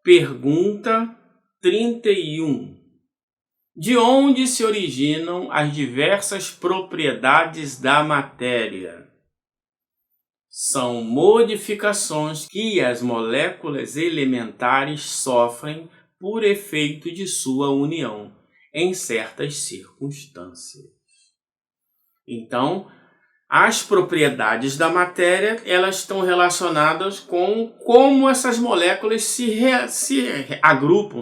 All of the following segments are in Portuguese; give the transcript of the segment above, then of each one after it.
Pergunta 31. De onde se originam as diversas propriedades da matéria? São modificações que as moléculas elementares sofrem por efeito de sua união em certas circunstâncias. Então, as propriedades da matéria, elas estão relacionadas com como essas moléculas se reagrupam,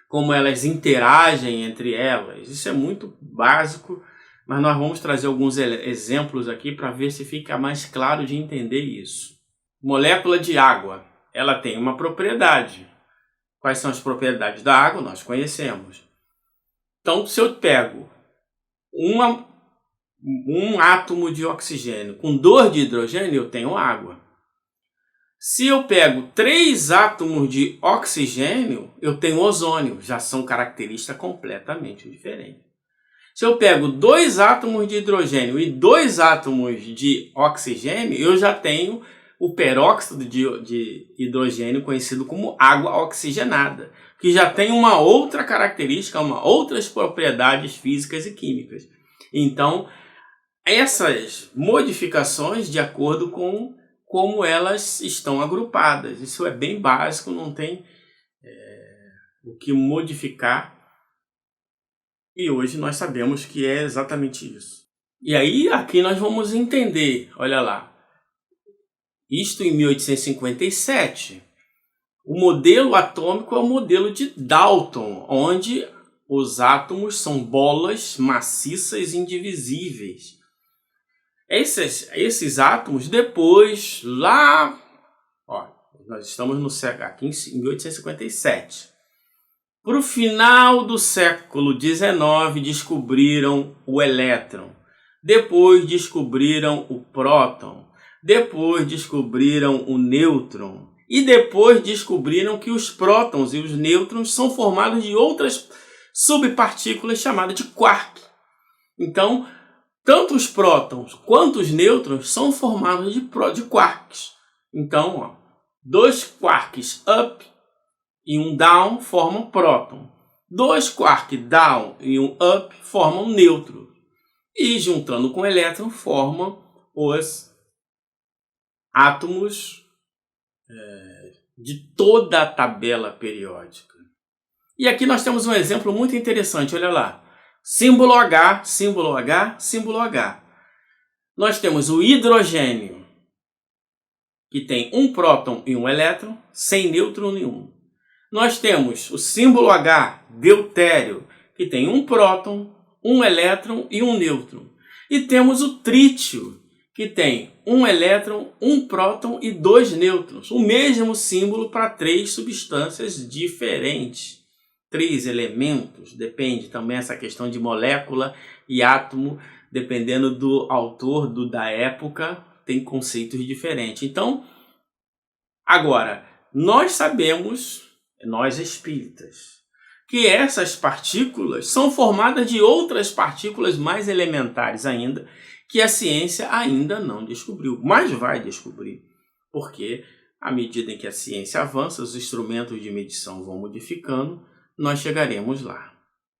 como elas interagem entre elas. Isso é muito básico, mas nós vamos trazer alguns exemplos aqui para ver se fica mais claro de entender isso. Molécula de água, ela tem uma propriedade. Quais são as propriedades da água? Nós conhecemos. Então, se eu pego um átomo de oxigênio com 2 de hidrogênio, eu tenho água. Se eu pego 3 átomos de oxigênio, eu tenho ozônio. Já são características completamente diferentes. Se eu pego 2 átomos de hidrogênio e 2 átomos de oxigênio, eu já tenho o peróxido de hidrogênio, conhecido como água oxigenada, que já tem uma outra característica, outras propriedades físicas e químicas. Então, essas modificações de acordo com como elas estão agrupadas. Isso é bem básico, não tem o que modificar. E hoje nós sabemos que é exatamente isso. E aí, aqui nós vamos entender, olha lá. Isto em 1857. O modelo atômico é o modelo de Dalton, onde os átomos são bolas maciças indivisíveis. Esses átomos depois, lá, nós estamos no século, aqui em 1857. Para o final do século XIX, descobriram o elétron. Depois descobriram o próton. Depois descobriram o nêutron. E depois descobriram que os prótons e os nêutrons são formados de outras subpartículas chamadas de quark. Então, tanto os prótons quanto os nêutrons são formados de quarks. Então, 2 quarks up e um down formam próton. 2 quarks down e um up formam nêutron. E juntando com o elétron formam os átomos de toda a tabela periódica. E aqui nós temos um exemplo muito interessante, olha lá. Símbolo H, símbolo H, símbolo H. Nós temos o hidrogênio, que tem um próton e um elétron, sem nêutron nenhum. Nós temos o símbolo H, deutério, que tem um próton, um elétron e um nêutron. E temos o trítio, que tem um elétron, um próton e 2 nêutrons. O mesmo símbolo para 3 substâncias diferentes. 3 elementos, depende também essa questão de molécula e átomo, dependendo do autor, da época, tem conceitos diferentes. Então, agora, nós sabemos, nós espíritas, que essas partículas são formadas de outras partículas mais elementares ainda, que a ciência ainda não descobriu, mas vai descobrir, porque à medida em que a ciência avança, os instrumentos de medição vão modificando, nós chegaremos lá.